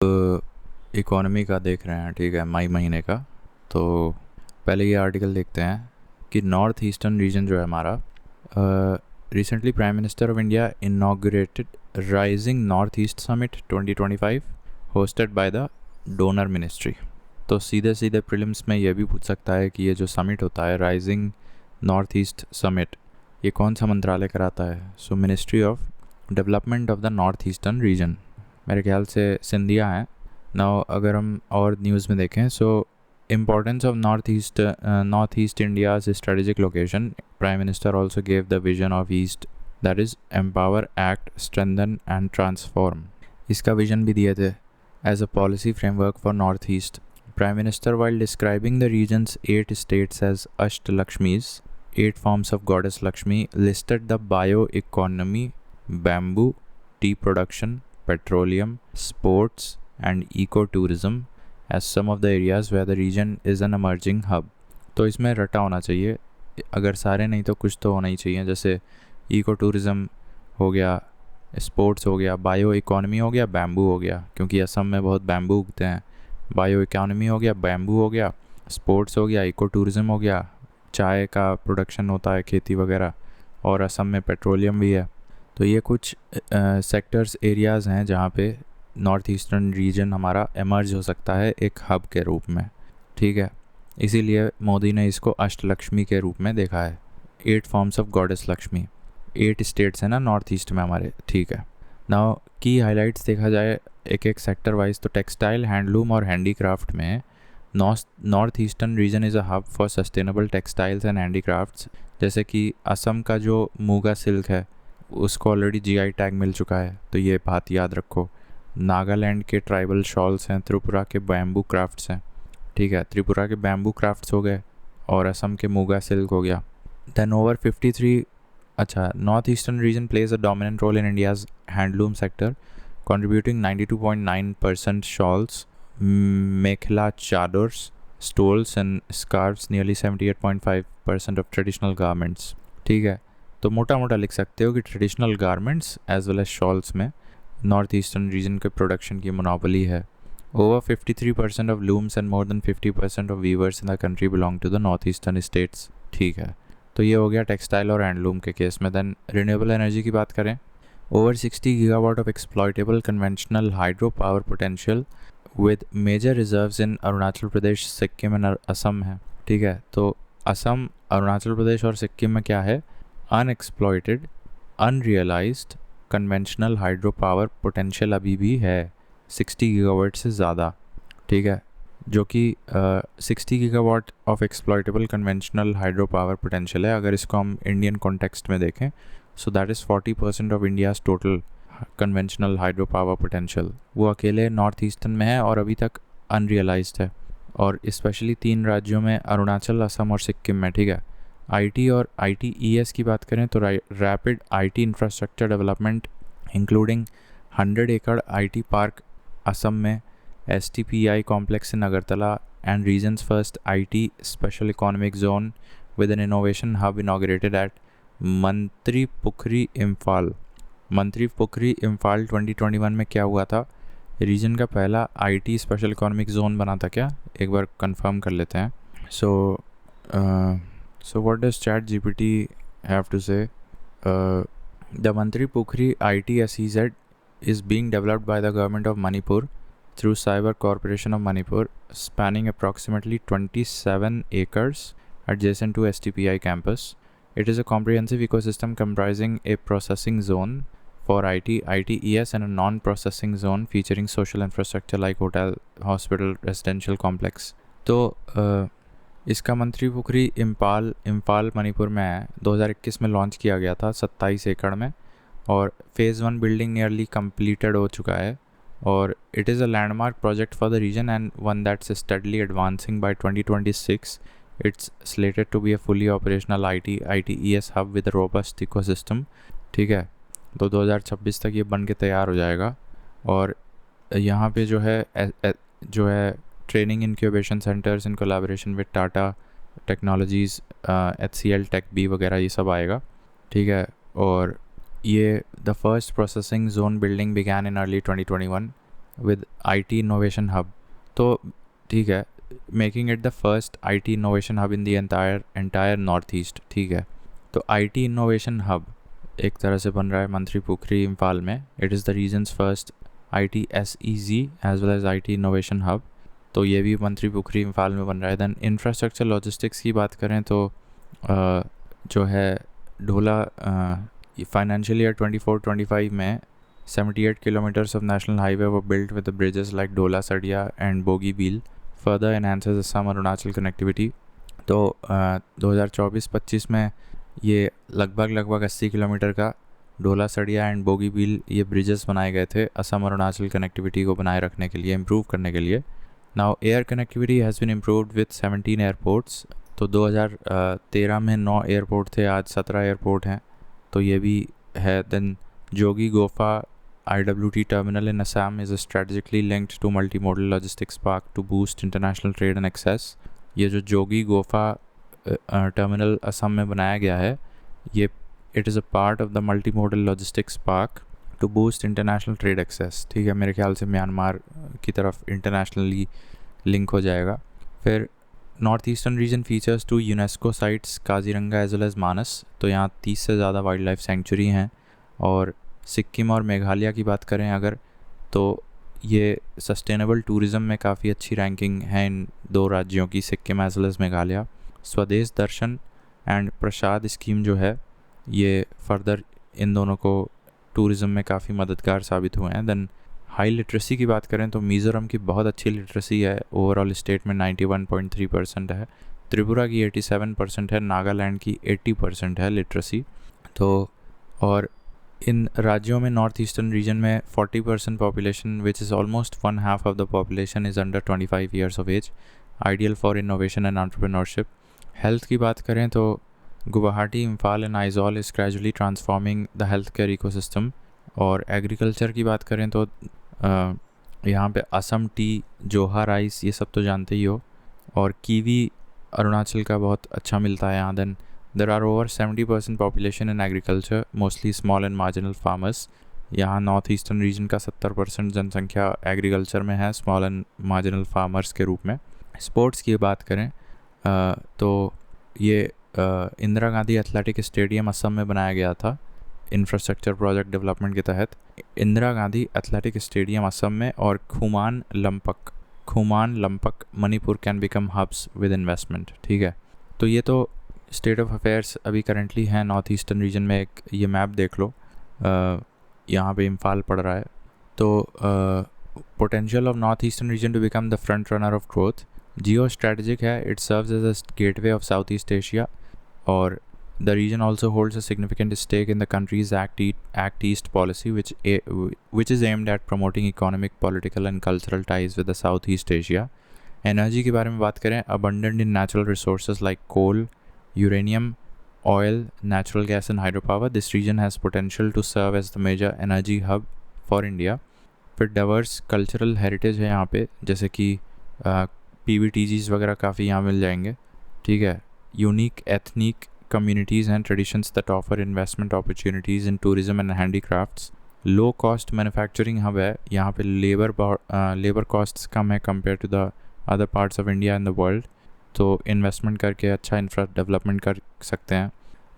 Economy का देख रहे हैं, ठीक है, मई महीने का। तो पहले ये आर्टिकल देखते हैं कि नॉर्थ ईस्टर्न रीजन जो है हमारा, recently prime minister of India inaugurated rising north east summit 2025 hosted by the donor ministry. तो सीधे सीधे प्रीलिम्स में ये भी पूछ सकता है कि ये जो समिट होता है राइजिंग नॉर्थ ईस्ट समिट, ये कौन सा मंत्रालय कराता है? सो ministry of development of the north eastern region, मेरे ख्याल से सिंधिया हैं। नाउ अगर हम और न्यूज़ में देखें, so importance of North East India's strategic location, prime minister also gave the vision of East, that is empower, act, strengthen and transform. इसका विजन भी दिए थे as a policy framework for North East. Prime minister while describing the regions 8 states as अष्ट लक्ष्मीज, 8 forms of goddess Lakshmi, listed the bioeconomy, bamboo, tea production, petroleum, sports and ecotourism as some of the areas where the region is an emerging hub। तो इसमें रटा होना चाहिए, अगर सारे नहीं तो कुछ तो होना ही चाहिए। जैसे इको टूरिज़म हो गया, स्पोर्ट्स हो गया, बायो इकोनॉमी हो गया, बैम्बू हो गया, क्योंकि असम में बहुत बैम्बू उगते हैं। बायो इकोनॉमी हो गया, बैम्बू हो गया, स्पोर्ट्स हो गया, इको टूरिज़म हो गया, चाय का प्रोडक्शन होता है, खेती वगैरह, और असम में पेट्रोलियम भी है। तो ये कुछ सेक्टर्स एरियाज़ हैं जहाँ पे नॉर्थ ईस्टर्न रीजन हमारा एमर्ज हो सकता है एक हब के रूप में, ठीक है। इसीलिए मोदी ने इसको अष्टलक्ष्मी के रूप में देखा है, 8 forms of goddess Lakshmi. 8 states हैं ना नॉर्थ ईस्ट में हमारे, ठीक है। नाउ की हाइलाइट्स देखा जाए एक एक सेक्टर वाइज, तो टेक्सटाइल, हैंडलूम और हैंडीक्राफ्ट में north eastern region is a hub for sustainable textiles and handicrafts. जैसे कि असम का जो मूगा सिल्क है उसको ऑलरेडी जीआई टैग मिल चुका है, तो ये बात याद रखो। नागालैंड के ट्राइबल शॉल्स हैं, त्रिपुरा के बैम्बू क्राफ्ट्स हैं, ठीक है, त्रिपुरा के बैम्बू क्राफ्ट्स हो गए और असम के मूगा सिल्क हो गया। देन ओवर 53, अच्छा, north eastern region plays a dominant role in India's handloom sector, contributing 92.9% shawls, mekhla chadors, stoles and scarves, nearly 78.5% of traditional garments। ठीक है, तो मोटा मोटा लिख सकते हो कि traditional garments as well as shawls में नॉर्थ ईस्टर्न रीजन के प्रोडक्शन की मोनोपोली है। Over 53% of looms and more than 50% of weavers in the country belong to the north eastern states, ठीक है। तो ये हो गया टेक्सटाइल और हैंडलूम के केस में। देन रिन्यूएबल एनर्जी की बात करें, over 60 gigawatt of exploitable conventional hydropower potential with major reserves in Arunachal Pradesh, Sikkim and Assam है, ठीक है। तो असम, अरुणाचल प्रदेश और सिक्किम में क्या है? Unexploited, unrealised conventional hydro power potential अभी भी है 60 गीगावाट से ज़्यादा, ठीक है। जो कि 60 gigawatt of exploitable conventional hydro power potential है। अगर इसको हम इंडियन कॉन्टेक्स्ट में देखें, so that is 40% of India's total conventional hydro power potential. वो अकेले नॉर्थ ईस्टर्न में है और अभी तक अनरियलाइज्ड है, और स्पेशली 3 राज्यों में, अरुणाचल, असम और सिक्किम में, ठीक है। आईटी और आईटीईएस की बात करें तो rapid IT infrastructure development including 100 एकड़ आईटी पार्क असम में, STPI complex in Agartala and region's first IT special economic zone with an innovation hub inaugurated at Mantri Pukhri Imphal. मंत्री पुखरी इम्फाल 2021 में क्या हुआ था? रीजन का पहला आईटी स्पेशल इकोनॉमिक जोन बना था क्या? एक बार कंफर्म कर लेते हैं। So what does chat GPT have to say? The Mantri Pukhri IT SEZ is being developed by the government of Manipur through Cyber Corporation of Manipur, spanning approximately 27 acres adjacent to STPI campus. It is a comprehensive ecosystem comprising a processing zone for IT, ITES and a non-processing zone featuring social infrastructure like hotel, hospital, residential complex। तो इसका मंत्री पुखरी इम्फाल मणिपुर में है। 2021 में launch किया गया था 27 एकड़ में, और फेज़ 1 बिल्डिंग नियरली कंप्लीटेड हो चुका है, और it is a landmark project for the region and one that's steadily advancing by 2026। It's slated to be a fully operational ITES hub with robust ecosystem, ठीक है। तो 2026 तक ये बन के तैयार हो जाएगा। और यहाँ पे जो है training incubation centres in collaboration with Tata technologies, HCL tech बी वगैरह ये सब आएगा, ठीक है। और ये the first processing zone building began in early 2021 with IT innovation hub. तो ठीक है, making it the first IT innovation hub in the entire north east. ठीक है, तो IT innovation hub एक तरह से बन रहा है मंत्री पुखरी इम्फाल में. It is the region's first IT SEZ as well as IT innovation hub. तो ये भी मंत्री पुखरी इम्फाल में बन रहा है. दैन इंफ्रास्ट्रक्चर लॉजिस्टिक्स की बात करें तो जो है ढोला फाइनेंशियल ईयर 24-25 में 78 kilometers of national highway were built with the bridges like Dhola Sadia and Bogibeel, further enhances Assam Arunachal connectivity. तो 2024-25 में ये लगभग 80 किलोमीटर का ढोला सड़िया एंड बोगीबील ये ब्रिजेस बनाए गए थे असम अरुणाचल कनेक्टिविटी को बनाए रखने के लिए, इम्प्रूव करने के लिए. Now air connectivity has been improved with 17 airports. तो 2013 में 9 एयरपोर्ट थे, आज 17 एयरपोर्ट हैं. तो ये भी है. देन जोगी गोफा IWT terminal in Assam is strategically linked to multimodal logistics park to boost international trade and access. ये जो जोगी गोफा टर्मिनल असम में बनाया गया है, ये it is a part of the multimodal logistics park to boost international trade access. ठीक है, मेरे ख्याल से म्यांमार की तरफ इंटरनेशनली लिंक हो जाएगा. फिर North eastern region features to UNESCO sites Kaziranga as well as Manas. तो यहाँ 30 से ज़्यादा वाइल्ड लाइफ सेंचुरी हैं. और सिक्किम और मेघालय की बात करें अगर, तो ये सस्टेनेबल टूरिज़म में काफ़ी अच्छी रैंकिंग है इन दो राज्यों की, Sikkim as well as Meghalaya. Swadesh Darshan and Prasad scheme जो है ये फर्दर इन दोनों को टूरिज़म में काफ़ी मददगार साबित हुए हैं. देन हाई लिटरेसी की बात करें तो मिज़ोरम की बहुत अच्छी लिटरेसी है. ओवरऑल स्टेट में 91.3% है, त्रिपुरा की 87% है, नागालैंड की 80% है लिटरेसी. तो और इन राज्यों में नॉर्थ ईस्टर्न रीजन में 40% population which is almost 1/2 of the population is under 25 years of age, ideal for innovation and entrepreneurship. Health की बात करें तो Guwahati, Imphal and Aizawl is gradually transforming the health care ecosystem. और एग्रीकल्चर की बात करें तो यहाँ पे असम टी, जोहा राइस ये सब तो जानते ही हो, और कीवी अरुणाचल का बहुत अच्छा मिलता है यहाँ. Then there are over 70% population in agriculture, mostly small and marginal farmers. यहाँ नॉर्थ ईस्टर्न रीजन का 70% जनसंख्या एग्रीकल्चर में है, स्मॉल एंड मार्जिनल फार्मर्स के रूप में. स्पोर्ट्स की बात करें तो ये इंदिरा गांधी एथलेटिक स्टेडियम असम में बनाया गया था इंफ्रास्ट्रक्चर प्रोजेक्ट डेवलपमेंट के तहत. इंदिरा गांधी एथलेटिक स्टेडियम असम में, और Khuman Lampak Manipur can become hubs with investment. ठीक है, तो ये तो स्टेट ऑफ अफेयर्स अभी करंटली हैं नॉर्थ ईस्टर्न रीजन में. एक ये मैप देख लो, यहाँ पे इम्फाल पड़ रहा है. तो potential of North eastern region to become the front runner of growth. Geo strategic है, it serves as a gateway of South East Asia. और the region also holds a significant stake in the country's Act East policy which is aimed at promoting economic, political and cultural ties with the South East Asia. Energy के बारे में बात करें, abundant in natural resources like coal, uranium, oil, natural gas and hydropower. This region has potential to serve as the major energy hub for India. फिर diverse cultural heritage है यहाँ पे, जैसे कि PVTGs वगैरह काफ़ी यहाँ मिल जाएंगे. ठीक है, unique ethnic communities and traditions that offer investment opportunities in tourism and handicrafts. low cost manufacturing hub है, यहाँ पे labor costs कम है compared to the other parts of India and the world. तो इन्वेस्टमेंट करके अच्छा इंफ्रा डेवलपमेंट कर सकते हैं.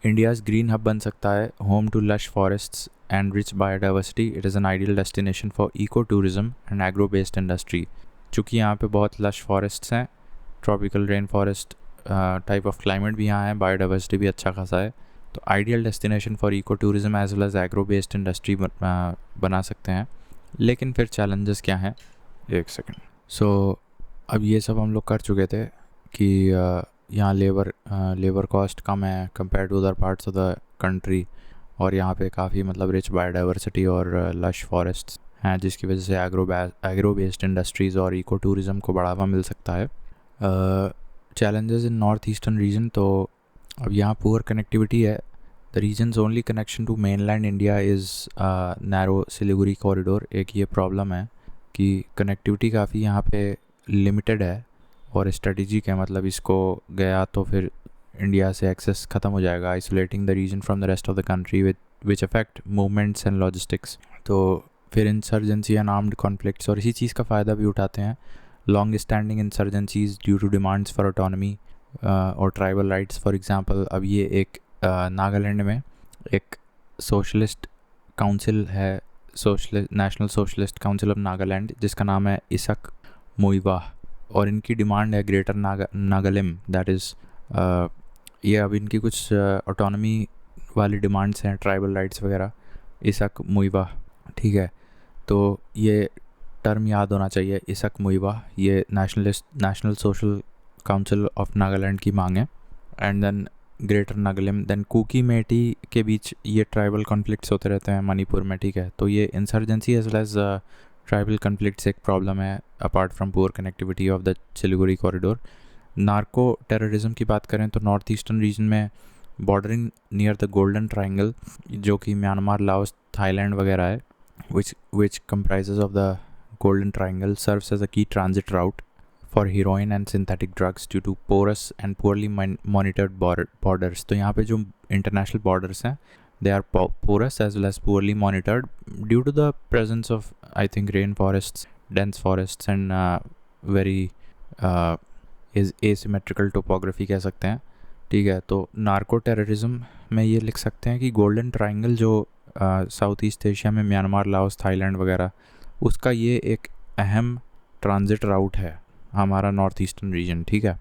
इंडियाज़ ग्रीन हब बन सकता है, home to lush forests and rich biodiversity. It is an ideal destination for eco tourism and agro based industry. चूँकि यहाँ पे बहुत लश फॉरेस्ट्स हैं, tropical rain forest type of climate भी यहाँ है, बायोडाइवर्सिटी भी अच्छा खासा है. तो ideal destination for eco tourism as well as agro based industry बना सकते हैं. लेकिन फिर चैलेंजेस क्या हैं, एक सेकेंड. सो अब ये सब हम लोग कर चुके थे कि यहाँ लेबर कॉस्ट कम है compare to other parts of the country, और यहाँ पे काफ़ी मतलब रिच बायोडाइवर्सिटी और लश फॉरेस्ट्स हैं, जिसकी वजह से एग्रो बेस्ड इंडस्ट्रीज़ और इको टूरिज़म को बढ़ावा मिल सकता है. Challenges in north eastern region, तो अब यहाँ पुअर कनेक्टिविटी है. The region's only connection to mainland India is narrow Siliguri corridor. एक ये प्रॉब्लम है कि कनेक्टिविटी काफ़ी यहाँ पे लिमिटेड है और स्ट्रेटेजिक है, मतलब इसको गया तो फिर इंडिया से एक्सेस ख़त्म हो जाएगा, isolating the region from the rest of the country which affect movements and logistics. तो फिर इंसर्जेंसी एंड आर्म्ड कॉन्फ्लिक्ट्स, और इसी चीज़ का फ़ायदा भी उठाते हैं long standing insurgencies due to demands for autonomy और ट्राइबल राइट्स। फॉर एग्जांपल, अब ये एक नागालैंड में एक सोशलिस्ट काउंसिल है, national socialist council of Nagaland, जिसका नाम है इसक मुइवा, और इनकी डिमांड है ग्रेटर नागालिम, दैट इज़ ये अब इनकी कुछ ऑटोनमी वाली डिमांड्स हैं, ट्राइबल राइट्स वगैरह, इसक मुइवा, ठीक है। तो ये टर्म याद होना चाहिए, इसक मुइवा, ये National Social Council of Nagaland की मांग है। And then Greater Nagalim, then Kuki Meitei के बीच ये ट्राइबल कॉन्फ्लिक्ट्स होते रहते हैं मणिपुर में, ठीक है। तो ये insurgency as well as tribal conflicts एक प्रॉब्लम है apart from poor connectivity of the Siliguri corridor. Narco terrorism की बात करें तो नॉर्थ ईस्टर्न रीजन में bordering near the golden triangle, जो कि म्यांमार, लाओस, थाईलैंड वगैरह है, which comprises of the Golden Triangle, serves as a key transit route for heroin and synthetic drugs due to porous and poorly monitored borders। तो यहाँ पे जो international borders हैं, they are porous as well as poorly monitored due to the presence of, I think, rainforests, dense forests and very asymmetrical topography कह सकते हैं, ठीक है। तो नार्को टेररिज्म में ये लिख सकते हैं कि गोल्डन ट्राइंगल जो साउथ ईस्ट एशिया में म्यांमार, लाओस, थाईलैंड वगैरह, उसका ये एक अहम ट्रांजिट राउट है हमारा नॉर्थ ईस्टर्न रीजन, ठीक है,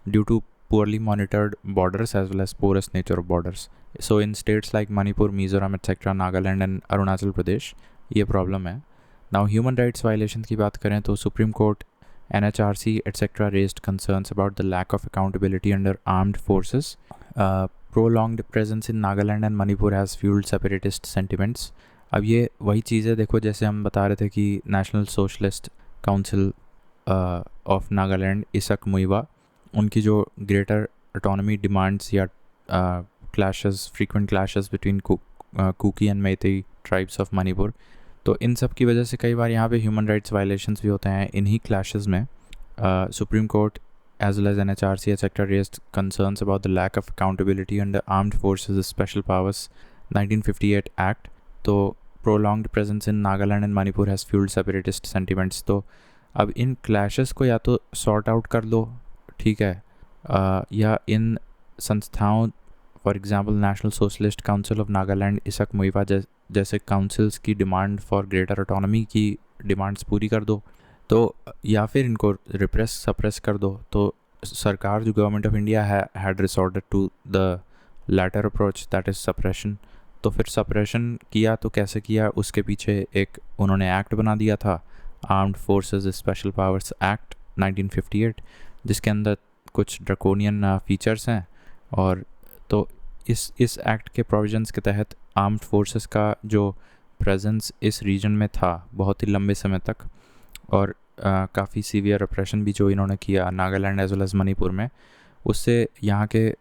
due to poorly monitored borders as well as porous nature of borders. So in states like Manipur, Mizoram etcetera, Nagaland and Arunachal Pradesh ये प्रॉब्लम है। नाउ ह्यूमन राइट्स वायलेशन की बात करें तो supreme court, NHRC etcetera raised concerns about the lack of accountability under armed forces. Prolonged presence in Nagaland and Manipur has fueled separatist sentiments। अब ये वही चीज़ है, देखो जैसे हम बता रहे थे कि national socialist council of Nagaland, Isak Muivah, उनकी जो ग्रेटर ऑटोनमी डिमांड्स या clashes, frequent clashes between Kuki and Meitei tribes of Manipur, तो इन सब की वजह से कई बार यहाँ पे ह्यूमन राइट्स वायलेशंस भी होते हैं। इन्हीं क्लैशेस में supreme court as well as NHRC etc. raised concerns about the lack of accountability under Armed Forces Special Powers 1958 Act। तो prolonged presence in Nagaland and Manipur has fueled separatist sentiments। तो अब इन clashes को या तो sort out कर लो, ठीक है, या इन संस्थाओं, for example national socialist council of Nagaland, Isak Muivah जैसे काउंसिल्स की डिमांड फॉर ग्रेटर ऑटोनमी की डिमांड्स पूरी कर दो, तो या फिर इनको रिप्रेस सप्रेस कर दो। तो सरकार, जो government of India had resorted to the latter approach, that is suppression. तो फिर सप्रेशन किया तो कैसे किया, उसके पीछे एक उन्होंने एक्ट बना दिया था, armed forces special powers act 1958, जिसके अंदर कुछ ड्रकोनियन फीचर्स हैं। और तो इस एक्ट के प्रोविजंस के तहत आर्म्ड फोर्सेस का जो प्रेजेंस इस रीजन में था बहुत ही लंबे समय तक, और काफ़ी सीवियर ऑपरेशन भी जो इन्होंने किया Nagaland as well as Manipur में, उससे यहाँ के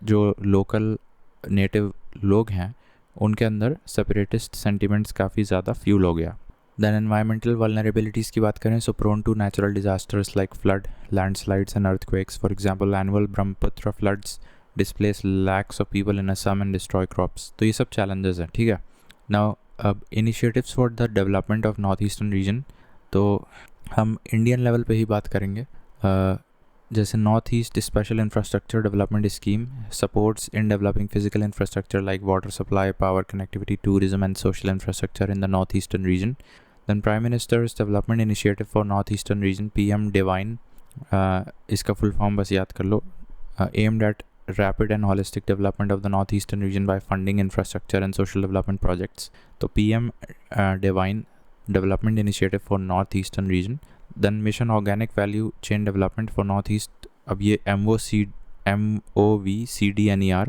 जो लोकल नेटिव लोग हैं उनके अंदर सेपरेटिस्ट सेंटिमेंट्स काफ़ी ज़्यादा फ्यूल हो गया। दैन एनवायरमेंटल वल्नरेबिलिटीज़ की बात करें so prone to natural disasters like flood, landslides and earthquakes. For example annual Brahmaputra floods displace lakhs of people in Assam and destroy crops. तो ये सब चैलेंजेस हैं, ठीक है। नाउ अब initiatives for the development of North eastern region, तो हम Indian level पे ही बात करेंगे। जैसे North East special infrastructure development scheme supports in developing physical infrastructure like water supply, power connectivity, tourism and social infrastructure in the north eastern region. Then prime minister's development initiative for North eastern region, PM divine, इसका full form बस याद कर लो, aimed at rapid and holistic development of the northeastern region by funding infrastructure and social development projects। तो PM Divine Development Initiative for Northeastern Region। Then Mission Organic Value Chain Development for Northeast, अब ये MOVCDNER,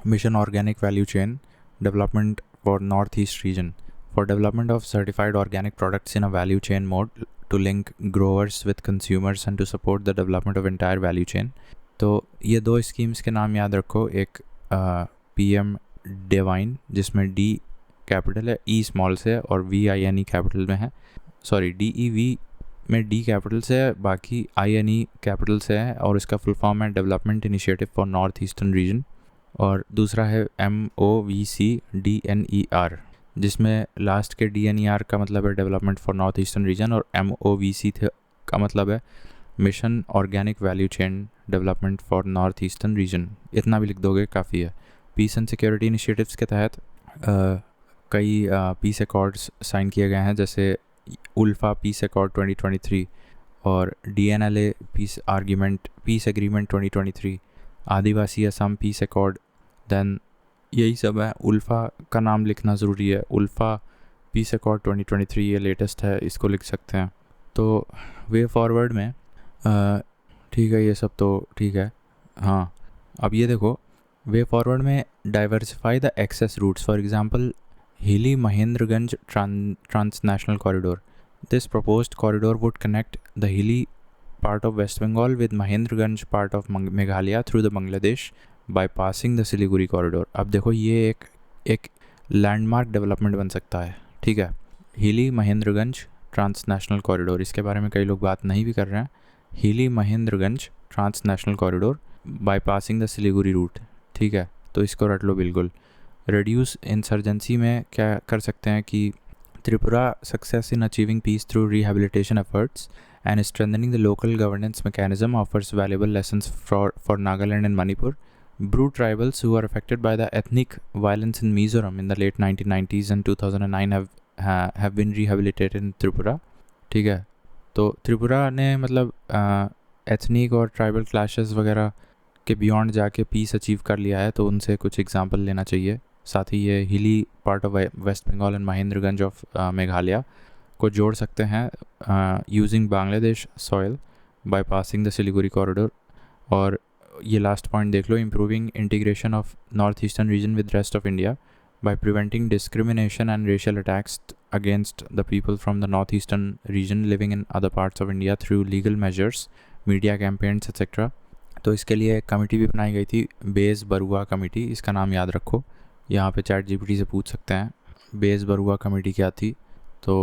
Mission Organic Value Chain Development for Northeast Region for development of certified organic products in a value chain mode to link growers with consumers and to support the development of entire value chain। तो ये दो schemes के नाम याद रखो, एक PM divine जिसमें D capital है, E स्मॉल से है, और VINE कैपिटल में है, सॉरी DEV में D कैपिटल से है, बाकी INE कैपिटल से है, और इसका फुल फॉर्म है development initiative for North eastern region. और दूसरा है MOVCDNER, जिसमें लास्ट के DNER का मतलब है development for North eastern region, और MOVC का मतलब है mission organic value chain development for North eastern region. इतना भी लिख दोगे काफ़ी है। पीस एंड सिक्योरिटी इनिशिएटिव्स के तहत कई पीस अकॉर्ड्स साइन किए गए हैं, जैसे उल्फा पीस अकॉर्ड 2023 और DNLA पीस एग्रीमेंट 2023, आदिवासी असम पीस अकॉर्ड। देन यही सब है। उल्फा का नाम लिखना ज़रूरी है, उल्फा पीस अकॉर्ड 2023 ये लेटेस्ट है, इसको लिख सकते हैं। तो वे फॉरवर्ड में ठीक है, ये सब तो ठीक है। हाँ, अब ये देखो, वे फॉरवर्ड में diversify the access routes, for example Hili Mahendraganj transnational corridor. This proposed corridor would connect the hilly part of West Bengal with Mahendraganj part of Meghalaya through the Bangladesh bypassing the Siliguri corridor। अब देखो ये एक landmark development बन सकता है, ठीक है। हिली महेंद्रगंज ट्रांसनेशनल कॉरिडोर, इसके बारे में कई लोग बात नहीं भी कर रहे हैं। Hili Mahendraganj transnational corridor bypassing the Siliguri route, ठीक है, तो इसको रट लो बिल्कुल। रिड्यूस इंसर्जेंसी में क्या कर सकते हैं कि Tripura success in achieving peace through rehabilitation efforts and strengthening the local governance mechanism offers valuable lessons for Nagaland and Manipur. Brute tribals who are affected by the ethnic violence in Mizoram in the late 1990s and 2009 have been rehabilitated in Tripura। ठीक है, तो त्रिपुरा ने मतलब ethnic और tribal clashes वगैरह के beyond जाके piece achieve कर लिया है, तो उनसे कुछ एग्जांपल लेना चाहिए। साथ ही ये Hili part of West Bengal and Mahendraganj of Meghalaya को जोड़ सकते हैं using Bangladesh soil by passing the Siliguri corridor. और ये लास्ट पॉइंट देख लो, improving integration of North eastern region with rest of India by preventing discrimination and racial attacks against the people from the north eastern region living in other parts of India through legal measures, media campaigns etcetera. तो इसके लिए एक committee भी बनाई गई थी, base Barua committee, इसका नाम याद रखो। यहाँ पे ChatGPT से पूछ सकते हैं बेस बरुआ कमेटी क्या थी। तो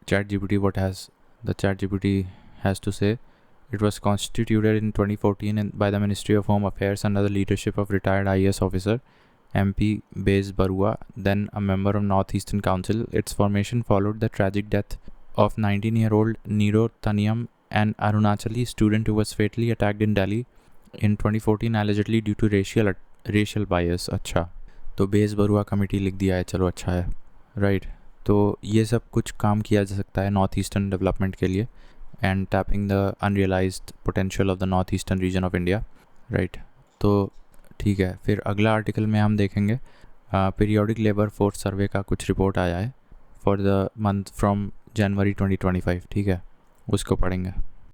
ChatGPT what has the ChatGPT has to say, it was constituted in 2014 by the Ministry of Home Affairs under the leadership of retired IAS officer MP Bez Barua, then a member of North Eastern Council. Its formation followed the tragic death of 19-year-old Niro Taniyam, an Arunachali student who was fatally attacked in Delhi in 2014 allegedly due to racial bias। अच्छा, तो base Barua committee लिख दिया है, चलो अच्छा है, right. तो ये सब कुछ काम किया जा सकता है नॉर्थ ईस्टर्न डेवलपमेंट के लिए and tapping the unrealised potential of the north eastern region of India, right. तो ठीक है, फिर अगला आर्टिकल में हम देखेंगे पीरियोडिक लेबर फोर्स सर्वे का कुछ रिपोर्ट आया है for the month from January 2025, ठीक है, उसको पढ़ेंगे।